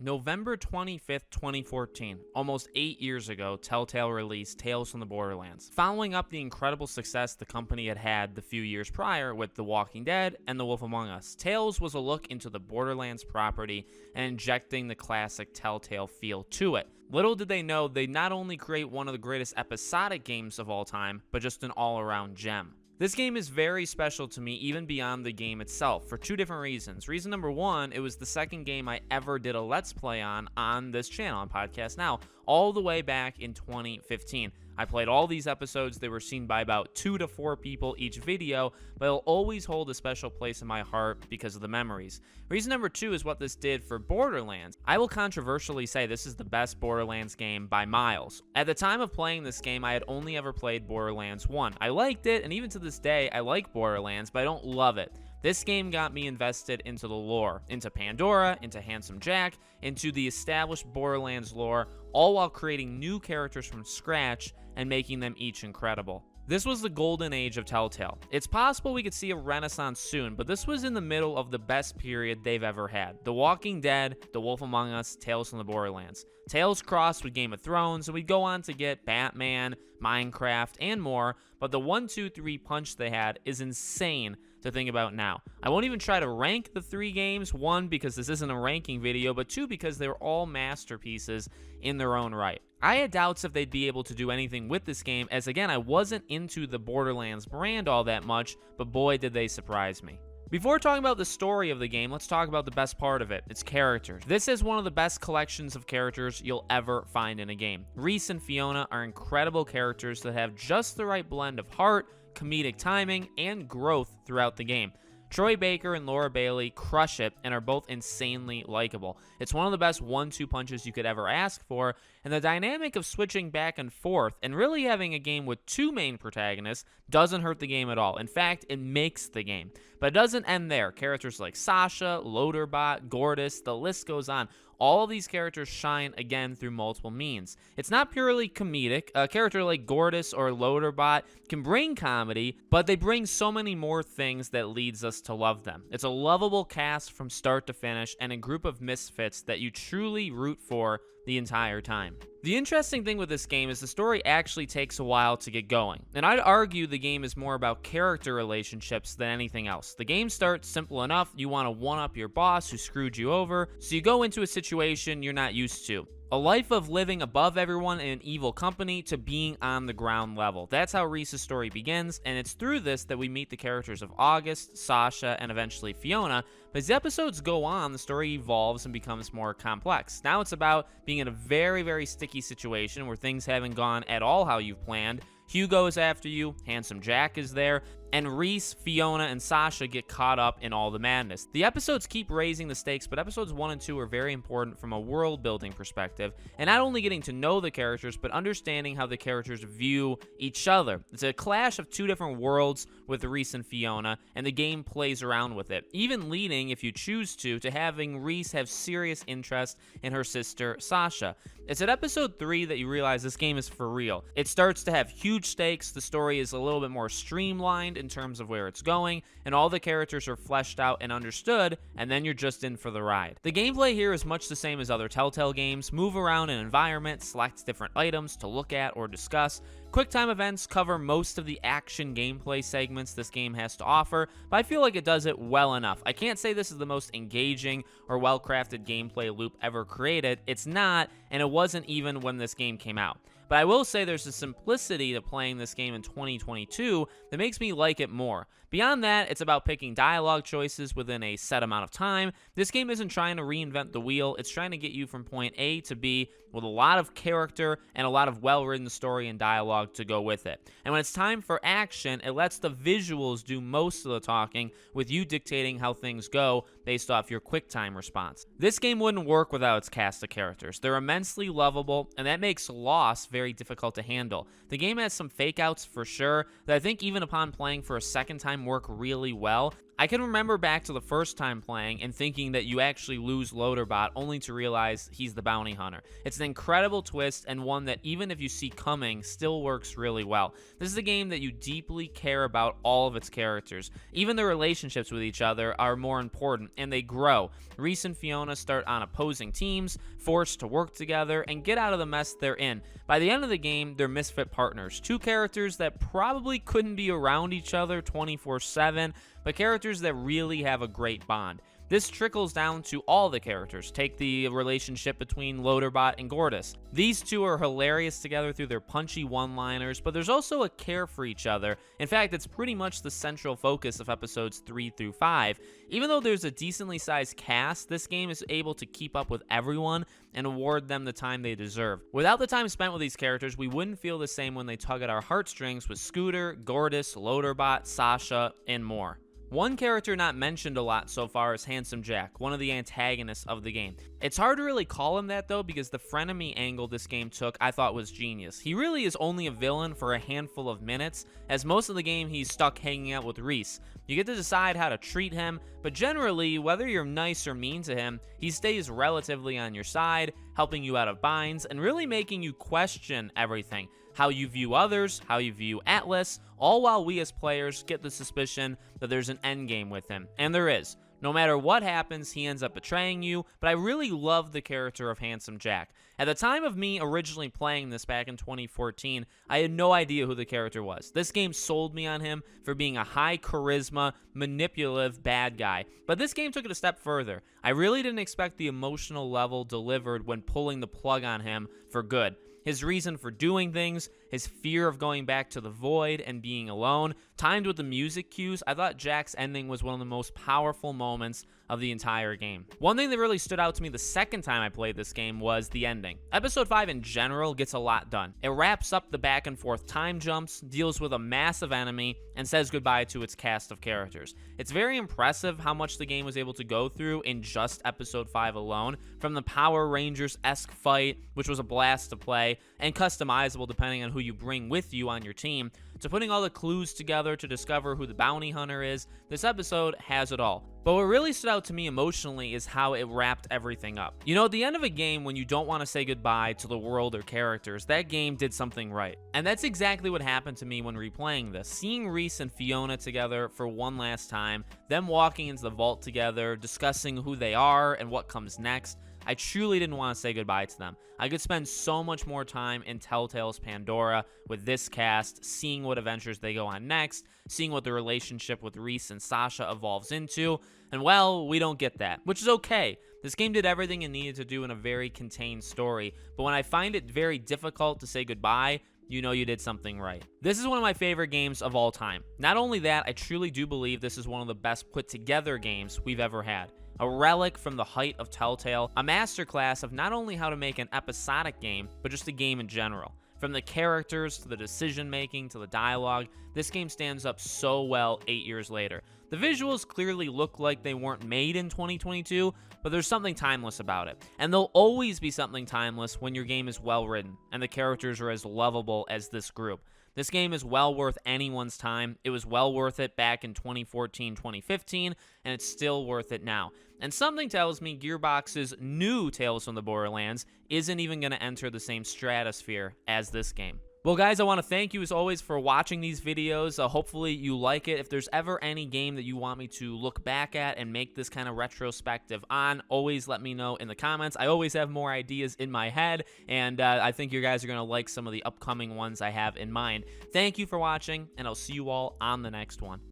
November 25th, 2014, almost 8 years ago, Telltale released Tales from the Borderlands, following up the incredible success the company had had the few years prior with The Walking Dead and The Wolf Among Us. Tales was a look into the Borderlands property and injecting the classic Telltale feel to it. Little did they know they'd not only create one of the greatest episodic games of all time, but just an all-around gem. This game is very special to me even beyond the game itself for two different reasons. Reason number one, it was the second game I ever did a Let's Play on this channel, on Podcast Now, all the way back in 2015. I played all these episodes. They were seen by about 2 to 4 people each video, but it'll always hold a special place in my heart because of the memories. Reason number two is what this did for Borderlands. I will controversially say this is the best Borderlands game by miles. At the time of playing this game, I had only ever played Borderlands 1. I liked it, and even to this day, I like Borderlands, but I don't love it. This game got me invested into the lore, into Pandora, into Handsome Jack, into the established Borderlands lore, all while creating new characters from scratch and making them each incredible. This was the golden age of Telltale. It's possible we could see a renaissance soon, but this was in the middle of the best period they've ever had. The Walking Dead, The Wolf Among Us, Tales from the Borderlands. Tales crossed with Game of Thrones, and we'd go on to get Batman, Minecraft, and more, but the 1-2-3 punch they had is insane to think about now. I won't even try to rank the 3 games, 1, because this isn't a ranking video, but 2, because they were all masterpieces in their own right. I had doubts if they'd be able to do anything with this game, as again, I wasn't into the Borderlands brand all that much, but boy did they surprise me. Before talking about the story of the game, let's talk about the best part of it, its characters. This is one of the best collections of characters you'll ever find in a game. Rhys and Fiona are incredible characters that have just the right blend of heart, comedic timing, and growth throughout the game. Troy Baker and Laura Bailey crush it and are both insanely likable. It's one of the best 1-2 punches you could ever ask for, and the dynamic of switching back and forth and really having a game with 2 main protagonists doesn't hurt the game at all. In fact, it makes the game. But it doesn't end there. Characters like Sasha, Loaderbot, Gortys, the list goes on. All of these characters shine again through multiple means. It's not purely comedic. A character like Gortys or Loaderbot can bring comedy, but they bring so many more things that leads us to love them. It's a lovable cast from start to finish and a group of misfits that you truly root for the entire time. The interesting thing with this game is the story actually takes a while to get going, and I'd argue the game is more about character relationships than anything else. The game starts simple enough. You want to one-up your boss who screwed you over, so you go into a situation you're not used to. A life of living above everyone in an evil company to being on the ground level. That's how Rhys's story begins, and it's through this that we meet the characters of August, Sasha, and eventually Fiona. But as the episodes go on, the story evolves and becomes more complex. Now it's about being in a very, very sticky situation where things haven't gone at all how you've planned. Hugo is after you, Handsome Jack is there, and Rhys, Fiona, and Sasha get caught up in all the madness. The episodes keep raising the stakes, but episodes 1 and 2 are very important from a world-building perspective, and not only getting to know the characters, but understanding how the characters view each other. It's a clash of 2 different worlds with Rhys and Fiona, and the game plays around with it, even leading, if you choose to having Rhys have serious interest in her sister, Sasha. It's at episode 3 that you realize this game is for real. It starts to have huge stakes, the story is a little bit more streamlined in terms of where it's going, and all the characters are fleshed out and understood, and then you're just in for the ride. The gameplay here is much the same as other Telltale games. Move around an environment, select different items to look at or discuss. QuickTime events cover most of the action gameplay segments this game has to offer, but I feel like it does it well enough. I can't say this is the most engaging or well-crafted gameplay loop ever created. It's not, and it wasn't even when this game came out. But I will say there's a simplicity to playing this game in 2022 that makes me like it more. Beyond that, it's about picking dialogue choices within a set amount of time. This game isn't trying to reinvent the wheel. It's trying to get you from point A to B with a lot of character and a lot of well-written story and dialogue to go with it. And when it's time for action, it lets the visuals do most of the talking, with you dictating how things go based off your QuickTime response. This game wouldn't work without its cast of characters. They're immensely lovable, and that makes loss very difficult to handle. The game has some fake outs for sure that I think even upon playing for a second time work really well. I can remember back to the first time playing and thinking that you actually lose Loaderbot only to realize he's the bounty hunter. It's an incredible twist and one that even if you see coming, still works really well. This is a game that you deeply care about all of its characters. Even the relationships with each other are more important and they grow. Reese and Fiona start on opposing teams, forced to work together and get out of the mess they're in. By the end of the game, they're misfit partners. Two characters that probably couldn't be around each other 24/7, but characters that really have a great bond. This trickles down to all the characters. Take the relationship between Loaderbot and Gortys. These two are hilarious together through their punchy one-liners, but there's also a care for each other. In fact, it's pretty much the central focus of episodes 3 through 5. Even though there's a decently sized cast, this game is able to keep up with everyone and award them the time they deserve. Without the time spent with these characters, we wouldn't feel the same when they tug at our heartstrings with Scooter, Gortys, Loaderbot, Sasha, and more. One character not mentioned a lot so far is Handsome Jack, one of the antagonists of the game. It's hard to really call him that though, because the frenemy angle this game took I thought was genius. He really is only a villain for a handful of minutes, as most of the game he's stuck hanging out with Reese. You get to decide how to treat him, but generally, whether you're nice or mean to him, he stays relatively on your side, helping you out of binds, and really making you question everything. How you view others, how you view Atlas, all while we as players get the suspicion that there's an endgame with him. And there is. No matter what happens, he ends up betraying you, but I really love the character of Handsome Jack. At the time of me originally playing this back in 2014, I had no idea who the character was. This game sold me on him for being a high charisma, manipulative bad guy. But this game took it a step further. I really didn't expect the emotional level delivered when pulling the plug on him for good. His reason for doing things, his fear of going back to the void and being alone, timed with the music cues, I thought Jack's ending was one of the most powerful moments of the entire game. One thing that really stood out to me the second time I played this game was the ending. Episode 5 in general gets a lot done. It wraps up the back and forth time jumps, deals with a massive enemy, and says goodbye to its cast of characters. It's very impressive how much the game was able to go through in just episode 5 alone, from the Power Rangers-esque fight, which was a blast to play, and customizable depending on who you bring with you on your team, to putting all the clues together to discover who the bounty hunter is. This episode has it all. But what really stood out to me emotionally is how it wrapped everything up. You know, at the end of a game, when you don't want to say goodbye to the world or characters, that game did something right. And that's exactly what happened to me when replaying this. Seeing Reese and Fiona together for one last time, them walking into the vault together, discussing who they are and what comes next, I truly didn't want to say goodbye to them. I could spend so much more time in Telltale's Pandora with this cast, seeing what adventures they go on next, seeing what the relationship with Reese and Sasha evolves into, and well, we don't get that, which is okay. This game did everything it needed to do in a very contained story, but when I find it very difficult to say goodbye, you know you did something right. This is one of my favorite games of all time. Not only that, I truly do believe this is one of the best put together games we've ever had. A relic from the height of Telltale, a masterclass of not only how to make an episodic game, but just a game in general. From the characters, to the decision making, to the dialogue, this game stands up so well 8 years later. The visuals clearly look like they weren't made in 2022, but there's something timeless about it. And there'll always be something timeless when your game is well written, and the characters are as lovable as this group. This game is well worth anyone's time. It was well worth it back in 2014, 2015, and it's still worth it now. And something tells me Gearbox's new Tales from the Borderlands isn't even going to enter the same stratosphere as this game. Well, guys, I want to thank you as always for watching these videos. Hopefully you like it. If there's ever any game that you want me to look back at and make this kind of retrospective on, always let me know in the comments. I always have more ideas in my head, and I think you guys are going to like some of the upcoming ones I have in mind. Thank you for watching, and I'll see you all on the next one.